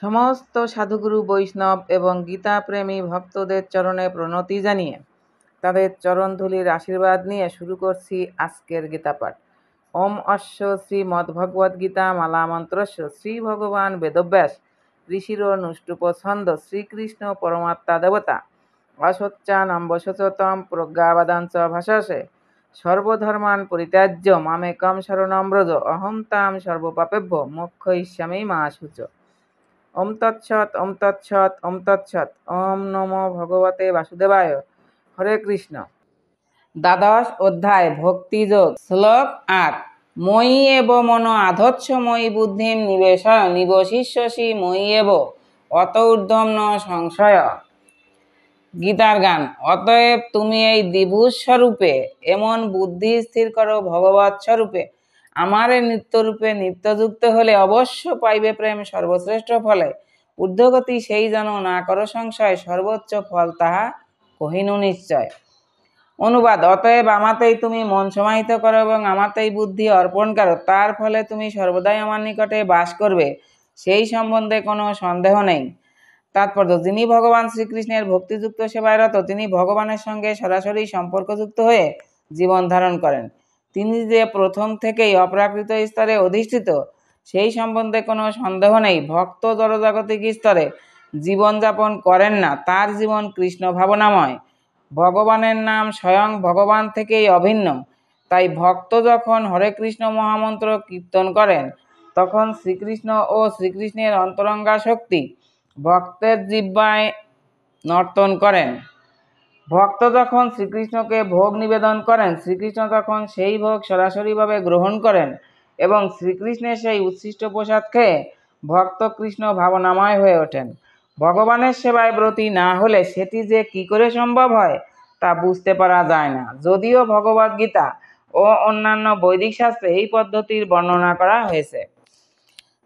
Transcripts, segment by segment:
সমস্ত সাধুগুরু বৈষ্ণব এবং গীতাপ্রেমী ভক্তদের চরণে প্রণতি জানিয়ে তাদের চরণধূলির আশীর্বাদ নিয়ে শুরু করছি আজকের গীতাপাঠ। ওম অশ্ব শ্রীমদ্ভগবদ্গীতা মালা মন্ত্রস্য শ্রী ভগবান বেদব্যাস ঋষির নুষ্টুপ ছন্দ শ্রীকৃষ্ণ পরমাত্মা দেবতা অসচ্চানম্বশতম প্রজ্ঞাবাদাঞ্চ ভাষাসে সর্বধর্মান পরিত্যাজ্য মামেকম শরণং ব্রজ অহং তাং সর্বপাপেভ্য মোক্ষয়িষ্যামি মা শুচ। ওম তৎসৎ ওম তৎসৎ ওম তৎসৎ। ওম নমো ভগবতে বাসুদেবায়। হরে কৃষ্ণ। দ্বাদশ অধ্যায় ভক্তিযোগ, শ্লোক ৮। ময়ি এব মন আধৎস ময়ি বুদ্ধিম নিবশিষ্যসি ময়ি এব অত ঊর্ধ্বম ন সংশয়। গীতার গান। অতএব তুমি এই দ্বিভুজ স্বরূপে এমন বুদ্ধি স্থির করো, ভগবৎ স্বরূপে আমারে নিত্যরূপে নিত্যযুক্ত হলে অবশ্য পাইবে প্রেম সর্বশ্রেষ্ঠ ফলে। ঊর্ধ্বগতি সেই যেন না করো সংশয়, সর্বোচ্চ ফল তাহা কহিনু নিশ্চয়। অনুবাদ। অতএব আমাতেই তুমি মন সমাহিত করো এবং আমাতেই বুদ্ধি অর্পণ করো, তার ফলে তুমি সর্বদাই আমার নিকটে বাস করবে, সেই সম্বন্ধে কোনো সন্দেহ নেই। তাৎপর্য। যিনি ভগবান শ্রীকৃষ্ণের ভক্তিযুক্ত সেবায় রত, তিনি ভগবানের সঙ্গে সরাসরি সম্পর্কযুক্ত হয়ে জীবন ধারণ করেন। তিনি যে প্রথম থেকেই অপ্রাকৃত স্তরে অধিষ্ঠিত, সেই সম্বন্ধে কোনো সন্দেহ নেই। ভক্ত জড়জাগতিক স্তরে জীবনযাপন করেন না, তার জীবন কৃষ্ণ ভাবনাময়। ভগবানের নাম স্বয়ং ভগবান থেকেই অভিন্ন। তাই ভক্ত যখন হরে কৃষ্ণ মহামন্ত্র কীর্তন করেন, তখন শ্রীকৃষ্ণ ও শ্রীকৃষ্ণের অন্তরঙ্গা শক্তি ভক্তের জিহ্বায় নর্তন করেন। ভক্ত যখন শ্রীকৃষ্ণকে ভোগ নিবেদন করেন, শ্রীকৃষ্ণ তখন সেই ভোগ সরাসরিভাবে গ্রহণ করেন এবং শ্রীকৃষ্ণের সেই উচ্ছিষ্ট প্রসাদ খেয়ে ভক্ত কৃষ্ণ ভাবনাময় হয়ে ওঠেন। ভগবানের সেবায় ব্রতী না হলে সেটি যে কি করে সম্ভব হয় তা বুঝতে পারা যায় না, যদিও ভগবদ্গীতা ও অন্যান্য বৈদিক শাস্ত্রে এই পদ্ধতির বর্ণনা করা হয়েছে।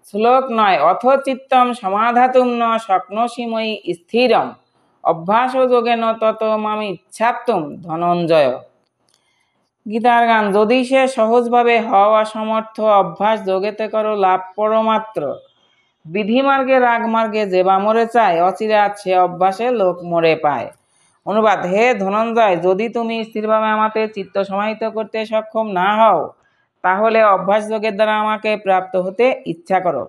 শ্লোক ৯। অথ চিত্তম সমাধাতুম ন শক্নোষি ময়ি স্থিরম অভ্যাস যোগেন তত মামি ইচ্ছাপ্তুম ধনঞ্জয়। গীতার গান। যদি সে সহজভাবে হওয়া অসমর্থ, অভ্যাস যোগেতে করো লাভ পরমাত্র। বিধিমার্গে রাগমার্গে যে বা মরে চায়, অচিরাৎ সে অভ্যাসে লোক মরে পায়। অনুবাদ। হে ধনঞ্জয়, যদি তুমি স্থিরভাবে আমাতে চিত্ত সমাহিত করতে সক্ষম না হও, তাহলে অভ্যাস যোগের দ্বারা আমাকে প্রাপ্ত হতে ইচ্ছা করো।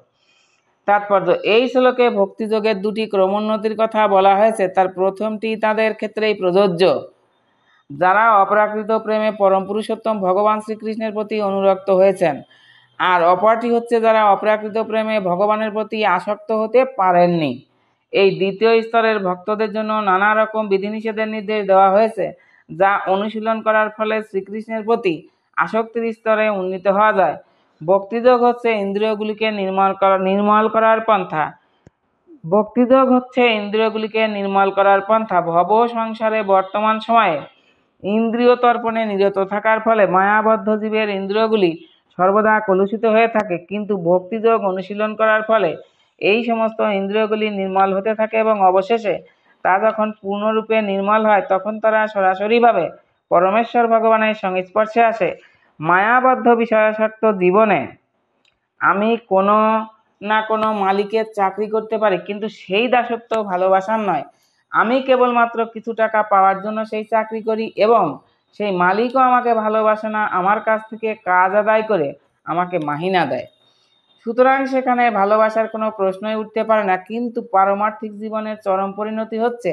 তাৎপর্য। এই শ্লোকে ভক্তিযোগের দুটি ক্রমোন্নতির কথা বলা হয়েছে। তার প্রথমটি তাদের ক্ষেত্রেই প্রযোজ্য, যারা অপ্রাকৃত প্রেমে পরম পুরুষোত্তম ভগবান শ্রীকৃষ্ণের প্রতি অনুরক্ত হয়েছেন, আর অপরটি হচ্ছে যারা অপ্রাকৃত প্রেমে ভগবানের প্রতি আসক্ত হতে পারেননি। এই দ্বিতীয় স্তরের ভক্তদের জন্য নানা রকম বিধিনিষেধের নির্দেশ দেওয়া হয়েছে, যা অনুশীলন করার ফলে শ্রীকৃষ্ণের প্রতি আসক্তির স্তরে উন্নীত হওয়া যায়। ভক্তিযোগ হচ্ছে ইন্দ্রিয়গুলিকে নির্মল করার পন্থা। ভক্তিযোগ হচ্ছে ইন্দ্রিয়গুলিকে নির্মল করার পন্থা। ভব সংসারে বর্তমান সময়ে ইন্দ্রিয় তর্পণে নিরত থাকার ফলে মায়াবদ্ধ জীবের ইন্দ্রিয়গুলি সর্বদা কলুষিত হয়ে থাকে, কিন্তু ভক্তিযোগ অনুশীলন করার ফলে এই সমস্ত ইন্দ্রিয়গুলি নির্মল হতে থাকে এবং অবশেষে তা যখন পূর্ণরূপে নির্মল হয়, তখন তারা সরাসরিভাবে পরমেশ্বর ভগবানের সংস্পর্শে আসে। মায়াবদ্ধ বিষয়াসক্ত জীবনে আমি কোনো না কোনো মালিকের চাকরি করতে পারি, কিন্তু সেই দাসত্ব ভালোবাসার নয়। আমি কেবলমাত্র কিছু টাকা পাওয়ার জন্য সেই চাকরি করি এবং সেই মালিকও আমাকে ভালোবাসে না, আমার কাছ থেকে কাজ আদায় করে আমাকে মাহিনা দেয়। সুতরাং সেখানে ভালোবাসার কোনো প্রশ্নই উঠতে পারে না। কিন্তু পারমার্থিক জীবনের চরম পরিণতি হচ্ছে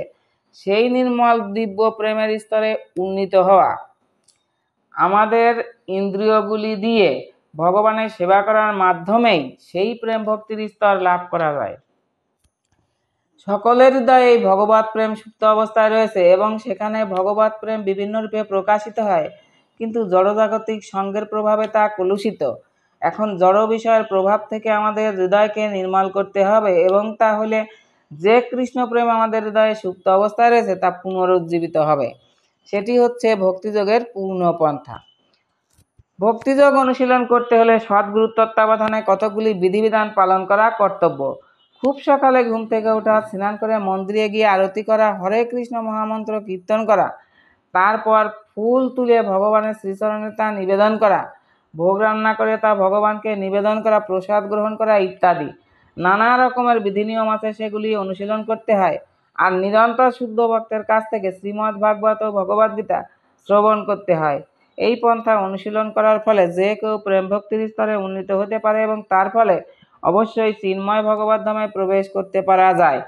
সেই নির্মল দিব্য প্রেমের স্তরে উন্নীত হওয়া। আমাদের ইন্দ্রিয়গুলি দিয়ে ভগবানের সেবা করার মাধ্যমেই সেই প্রেম ভক্তির স্তর লাভ করা যায়। সকলের হৃদয়ে এই ভগবৎ প্রেম সুপ্ত অবস্থায় রয়েছে এবং সেখানে ভগবৎ প্রেম বিভিন্ন রূপে প্রকাশিত হয়, কিন্তু জড়জাগতিক সঙ্গের প্রভাবে তা কলুষিত। এখন জড় বিষয়ের প্রভাব থেকে আমাদের হৃদয়কে নির্মল করতে হবে এবং তাহলে যে কৃষ্ণ প্রেম আমাদের হৃদয়ে সুপ্ত অবস্থায় রয়েছে তা পুনরুজ্জীবিত হবে। সেটি হচ্ছে ভক্তিযোগের পূর্ণ পন্থা। ভক্তিযোগ অনুশীলন করতে হলে সদ্গুরুর তত্ত্বাবধানে কতকগুলি বিধিবিধান পালন করা কর্তব্য। খুব সকালে ঘুম থেকে ওঠা, স্নান করে মন্দিরে গিয়ে আরতি করা, হরে কৃষ্ণ মহামন্ত্র কীর্তন করা, তারপর ফুল তুলে ভগবানের শ্রীচরণে তা নিবেদন করা, ভোগ রান্না করে তা ভগবানকে নিবেদন করা, প্রসাদ গ্রহণ করা ইত্যাদি। নানা রকমের বিধি নিয়ম আছে, সেগুলি অনুশীলন করতে হয়। আর নিরন্তর শুদ্ধ ভক্তের কাছ থেকে শ্রীমদ্ ভাগবত ও ভগবদ্গীতা শ্রবণ করতে হয়। এই পন্থা অনুশীলন করার ফলে যে কেউ প্রেম ভক্তির স্তরে উন্নীত হতে পারে এবং তার ফলে অবশ্যই চিন্ময় ভগবত ধামে প্রবেশ করতে পারা যায়।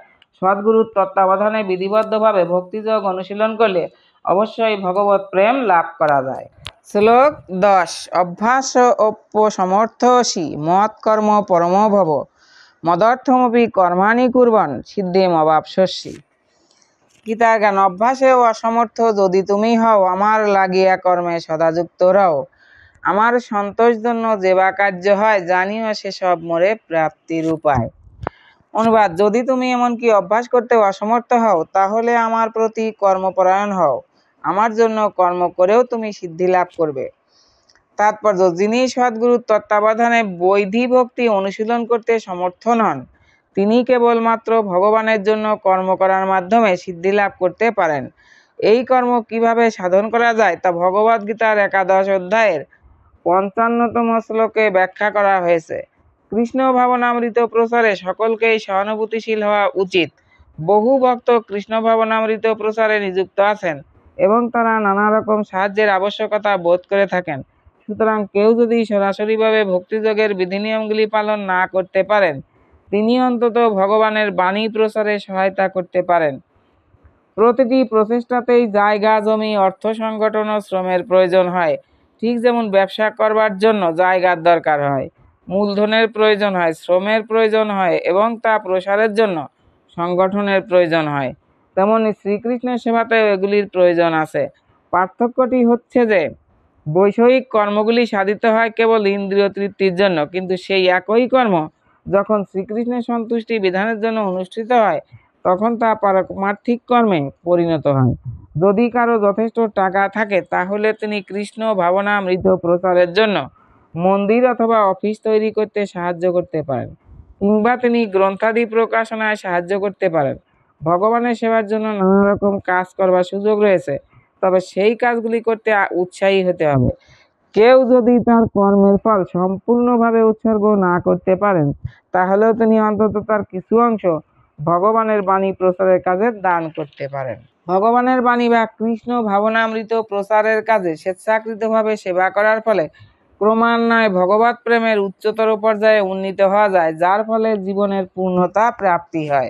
সদ্গুরুর তত্ত্বাবধানে বিধিবদ্ধভাবে ভক্তিযোগ অনুশীলন করলে অবশ্যই ভগবত প্রেম লাভ করা যায়। শ্লোক 10। অভ্যাস অপ্যসমর্থসি মৎকর্ম পরমো ভব মদর্থমপি কর্মাণি কুর্বন সিদ্ধিম অবাপ্স্যসি। গীতার জ্ঞান। অভ্যাসেও অসমর্থ যদি তুমি হও, আমার লাগিয়া কর্মে সদা যুক্ত রও। আমার সন্তোষ জন্য যে বা কার্য হয়, জানিও সেসব মোরে প্রাপ্তির উপায়। অনুবাদ। যদি তুমি এমনকি অভ্যাস করতে অসমর্থ হও, তাহলে আমার প্রতি কর্মপরায়ণ হও। আমার জন্য কর্ম করেও তুমি সিদ্ধি লাভ করবে। তাৎপর্য। যিনি সদ্গুরুর তত্ত্বাবধানে বৈধি ভক্তি অনুশীলন করতে সমর্থ নন, তিনি কেবলমাত্র ভগবানের জন্য কর্ম করার মাধ্যমে সিদ্ধি লাভ করতে পারেন। এই কর্ম কিভাবে সাধন করা যায় তা ভগবদ্গীতার 11 অধ্যায়ের 55তম শ্লোকে ব্যাখ্যা করা হয়েছে। কৃষ্ণ ভাবনামৃত প্রচারে সকলকেই সহানুভূতিশীল হওয়া উচিত। বহু ভক্ত কৃষ্ণ ভাবনামৃত প্রচারে নিযুক্ত আছেন এবং তারা নানা রকম সাহায্যের আবশ্যকতা বোধ করে থাকেন। সুতরাং কেউ যদি সরাসরিভাবে ভক্তিযোগের বিধিনিয়মগুলি পালন না করতে পারেন, তিনি অন্তত ভগবানের বাণী প্রচারে সহায়তা করতে পারেন। প্রতিটি প্রচেষ্টাতেই জায়গা, জমি, অর্থ সংগঠন ও শ্রমের প্রয়োজন হয়। ঠিক যেমন ব্যবসা করবার জন্য জায়গার দরকার হয়, মূলধনের প্রয়োজন হয়, শ্রমের প্রয়োজন হয় এবং তা প্রসারের জন্য সংগঠনের প্রয়োজন হয়, তেমনি শ্রীকৃষ্ণের সেবাতেও এগুলির প্রয়োজন আছে। পার্থক্যটি হচ্ছে যে বৈষয়িক কর্মগুলি সাধিত হয় কেবল ইন্দ্রিয় তৃপ্তির জন্য, কিন্তু সেই একই কর্ম যখন শ্রীকৃষ্ণের সন্তুষ্টি বিধানের জন্য অনুষ্ঠিত হয়, তখন তা পারমার্থিক কর্মে পরিণত হয়। যদি কারো যথেষ্ট টাকা থাকে, তাহলে তিনি কৃষ্ণ ভাবনামৃত প্রচারের জন্য মন্দির অথবা অফিস তৈরি করতে সাহায্য করতে পারেন, কিংবা তিনি গ্রন্থাদি প্রকাশনায় সাহায্য করতে পারেন। ভগবানের সেবার জন্য নানা রকম কাজ করবার সুযোগ রয়েছে, তবে সেই কাজগুলি করতে উৎসাহী হতে হবে। কেউ যদি তার কর্মের ফল সম্পূর্ণভাবে উৎসর্গ না করতে পারেন, তাহলেও তিনি অন্তত তার কিছু অংশ ভগবানের বাণী প্রচারের কাজে দান করতে পারেন। ভগবানের বাণী বা কৃষ্ণ ভাবনামৃত প্রচারের কাজে স্বেচ্ছাকৃতভাবে সেবা করার ফলে ক্রমান্বয়ে ভগবৎ প্রেমের উচ্চতর পর্যায়ে উন্নীত হওয়া যায়, যার ফলে জীবনের পূর্ণতা প্রাপ্তি হয়।